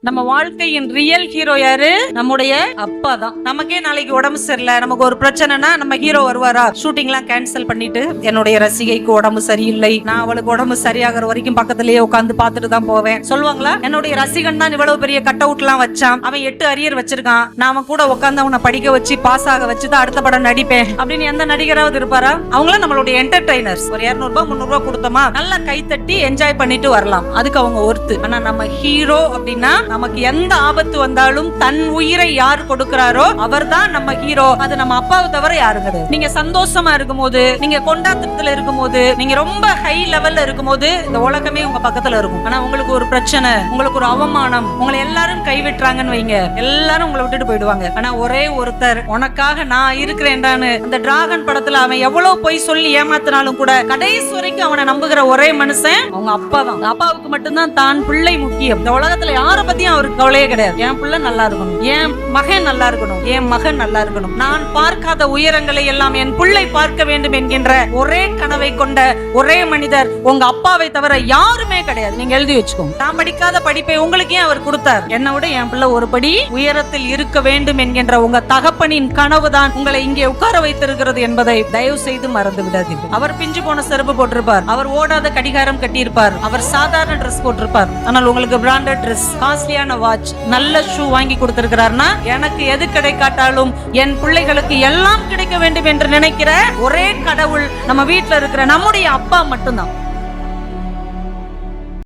நம்ம வாழ்க்கையின் real hero யாரு? நம்முடைய அப்பா தான். நமக்கே நாளைக்கு உடம்பு சரியில்லை, நமக்கு ஒரு பிரச்சனைனா நம்ம ஹீரோ வருவாரா? ஷூட்டிங் எல்லாம் கேன்சல் பண்ணிட்டு, என்னுடைய ரசிகைக்கு உடம்பு சரியில்லை, நான் அவளுக்கு உடம்பு சரியாகிற வரைக்கும் பக்கத்திலேயே உட்காந்து பார்த்துட்டு தான் போவேன் சொல்லுவாங்களா? என்னுடைய ரசிகன் தான் இவ்வளவு பெரிய கட் அவுட் எல்லாம் வச்சான், அவன் 8 அரியர் வச்சிருக்கான், நாம கூட உட்காந்து அவனை படிக்க வச்சு பாஸ் ஆக வச்சுதான் அடுத்த படம் நடிப்பேன் அப்படின்னு எந்த நடிகராவது இருப்பாரா? அவங்களும் நம்மளுடைய என்டர்டைனர்ஸ். ஒரு 200 ரூபாய் 300 ரூபாய் கொடுத்தோமா நல்லா கை தட்டி என்ஜாய் பண்ணிட்டு வரலாம், அதுக்கு அவங்க ஒர்த்து. ஆனா நம்ம ஹீரோ அப்படின்னா நமக்கு எந்த ஆபத்து வந்தாலும் தன் உயிரை யார் கொடுக்கிறாரோ அவர்தான் நம்ம ஹீரோ. அது நம்ம அப்பாவை தவிர யாரும் கிடையாது. நீங்க சந்தோஷமா இருக்கும் போது, நீங்க கொண்டாட்டத்துல இருக்கும் போது, நீங்க ரொம்ப ஹை லெவல்ல இருக்கும் போது இந்த உலகமே உங்க பக்கத்துல இருக்கும். ஆனா உங்களுக்கு ஒரு பிரச்சனை, உங்களுக்கு ஒரு அவமானம், உங்களை எல்லாரும் கைவிட்டுறாங்கன்னு வைங்க, எல்லாரும் உங்களை விட்டுட்டு போயிடுவாங்க. ஆனா ஒரே ஒருத்தர் உனக்காக நான் இருக்கிறேன்டான்னு அந்த டிராகன் படத்துல அவன் எவ்வளவு பொய் சொல்லி ஏமாத்தினாலும் கூட கடைசி வரைக்கும் அவனை நம்புகிற ஒரே மனுஷன் அவங்க அப்பா தான். அப்பாவுக்கு மட்டும்தான் தான் பிள்ளை முக்கியம். இந்த உலகத்துல யார பத்தியும் அவருக்கு கவலையே கிடையாது. என் பிள்ளை நல்லா இருக்கணும், என் மகன் நல்லா இருக்கணும், என் மகன் நல்லா இருக்கணும், நான் பார்க்காத உயரங்களை எல்லாம் என் பிள்ளை பார்க்க வேண்டும் என்கின்ற ஒரே கனவை கொண்ட ஒரே மனிதர் உங்க அப்பாவை தவிர யாருமே கிடையாது. நீங்க எழுதி வச்சுக்கோங்க. நான் படிக்காத படிப்பை உங்களுக்கு ஏன் அவர் கொடுத்தார்? என்னை விட என் பிள்ளை ஒரு படி உயரத்தில் இருக்க வேண்டும் என்கின்ற உங்க தகப்பனின் கனவு தான் உங்களை இங்கே உட்கார வைத்திருக்கிறது என்பதை தயவு செய்து மறந்து விடாதீர்கள். அவர் பிஞ்சு போன செருப்பு போட்டிருப்பார், அவர் ஓடாத கடிகாரம் கட்டியிருப்பார், அவர் சாதாரண ட்ரெஸ் போட்டிருப்பார், ஆனால் உங்களுக்கு பிராண்டட் ட்ரெஸ், காஸ்ட்லியான வாட்ச், நல்ல ஷூ வாங்கி கொடுத்திருக்கிறார்னா எனக்கு எது கிடைக்காட்டாலும் என் பிள்ளைகளுக்கு எல்லாம் கிடைக்க வேண்டும் என்று நினைக்கிற ஒரே கடவுள் நம்ம வீட்டுல இருக்கிற நம்முடைய அப்பா மட்டும்தான்.